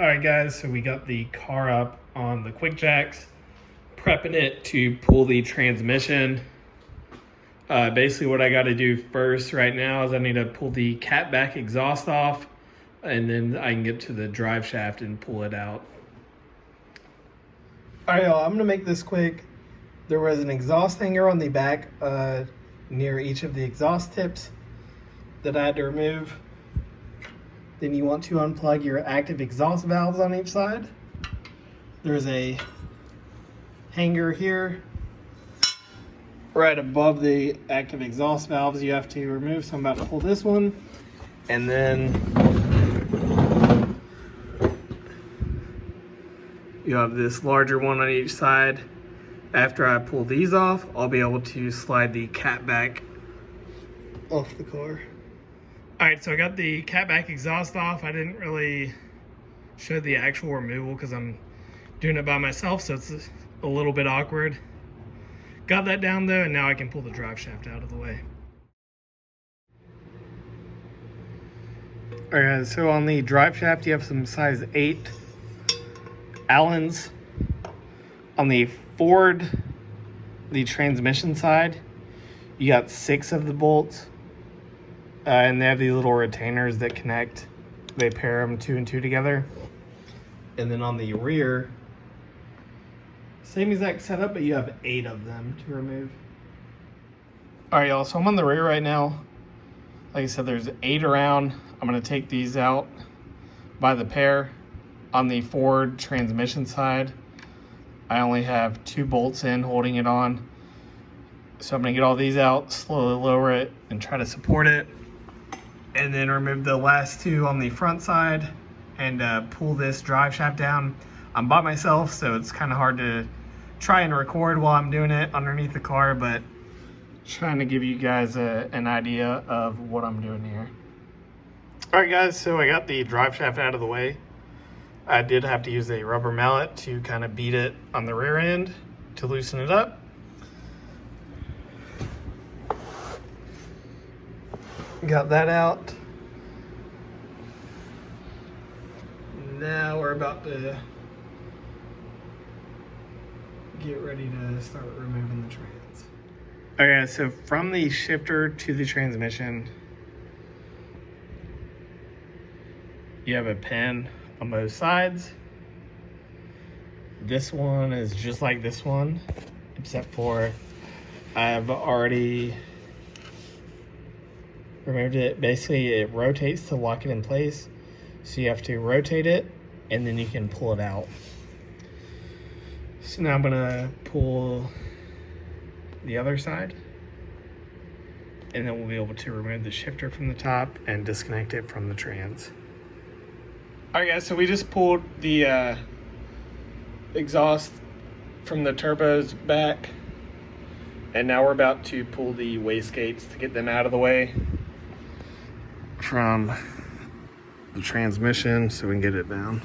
All right, guys, so we got the car up on the quick jacks, prepping it to pull the transmission. Basically what I got to do first right now is I need to pull the cat back exhaust off, and then I can get to the drive shaft and pull it out. All right, y'all, I'm gonna make this quick. There was an exhaust hanger on the back near each of the exhaust tips that I had to remove. Then you want to unplug your active exhaust valves on each side. There's a hanger here right above the active exhaust valves you have to remove. So I'm about to pull this one, and then you have this larger one on each side. After I pull these off, I'll be able to slide the cat back off the car. All right, so I got the cat back exhaust off. I didn't really show the actual removal because I'm doing it by myself, so it's a little bit awkward. Got that down though, and now I can pull the drive shaft out of the way. All right, guys, so on the drive shaft, you have some size 8 Allens. On the Ford, the transmission side, you got 6 of the bolts. And they have these little retainers that connect. They pair them 2 and 2 together. And then on the rear, same exact setup, but you have 8 of them to remove. All right, y'all, so I'm on the rear right now. Like I said, there's 8 around. I'm gonna take these out by the pair. On the Ford transmission side, I only have 2 bolts in holding it on. So I'm gonna get all these out, slowly lower it, and try to support it. And then remove the last 2 on the front side and pull this drive shaft down. I'm by myself, so it's kind of hard to try and record while I'm doing it underneath the car, but trying to give you guys an idea of what I'm doing here. All right, guys, so I got the drive shaft out of the way. I did have to use a rubber mallet to kind of beat it on the rear end to loosen it up. Got that out. Now we're about to get ready to start removing the trans. Okay, so from the shifter to the transmission, you have a pin on both sides. This one is just like this one, except for I've already removed it. Basically, it rotates to lock it in place. So you have to rotate it, and then you can pull it out. So now I'm gonna pull the other side, and then we'll be able to remove the shifter from the top and disconnect it from the trans. All right, guys, so we just pulled the exhaust from the turbos back, and now we're about to pull the wastegates to get them out of the way from the transmission so we can get it down.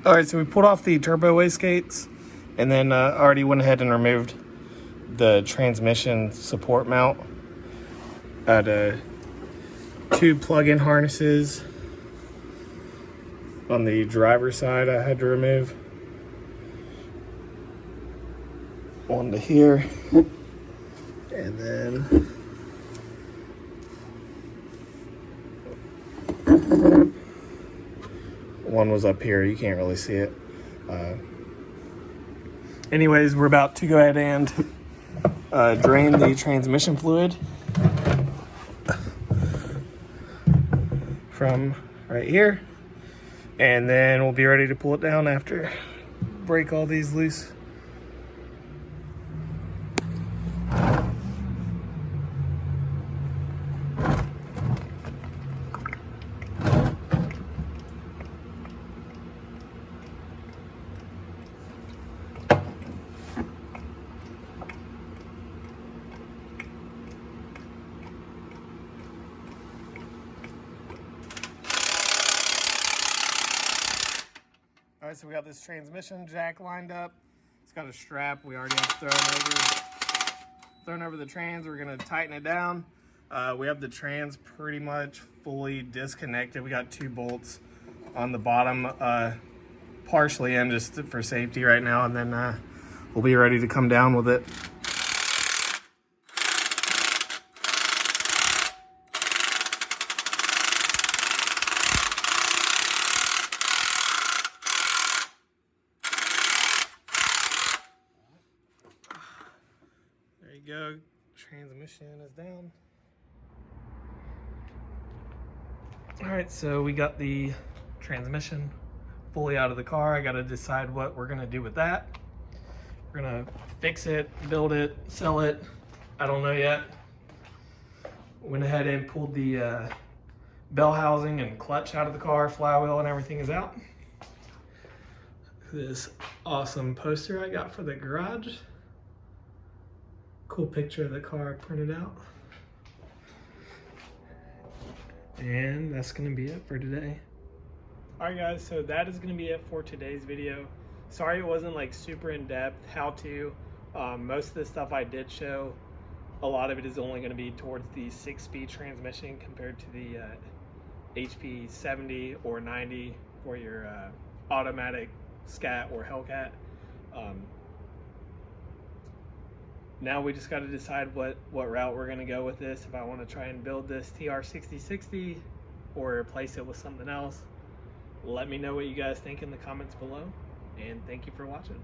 All right, so we pulled off the turbo wastegates, and then already went ahead and removed the transmission support mount. I had 2 plug-in harnesses on the driver's side I had to remove. One to here, and then one was up here. You can't really see it. Anyways, we're about to go ahead and drain the transmission fluid from right here, and then we'll be ready to pull it down after break all these loose. All right, so we got this transmission jack lined up. It's got a strap we already have thrown over the trans. We're gonna tighten it down. We have the trans pretty much fully disconnected. We got 2 bolts on the bottom, partially in just for safety right now, and then we'll be ready to come down with it. There you go, transmission is down. All right, so we got the transmission fully out of the car. I got to decide what we're gonna do with that. We're gonna fix it, build it, sell it. I don't know yet. Went ahead and pulled the bell housing and clutch out of the car, flywheel and everything is out. This awesome poster I got for the garage. Cool picture of the car printed out. And that's gonna be it for today. All right guys, so that is gonna be it for today's video. Sorry it wasn't like super in-depth how to. Most of the stuff I did show, a lot of it is only gonna be towards the 6-speed transmission compared to the HP 70 or 90 for your automatic scat or Hellcat. Now we just got to decide what route we're going to go with this. If I want to try and build this TR6060 or replace it with something else. Let me know what you guys think in the comments below, and thank you for watching.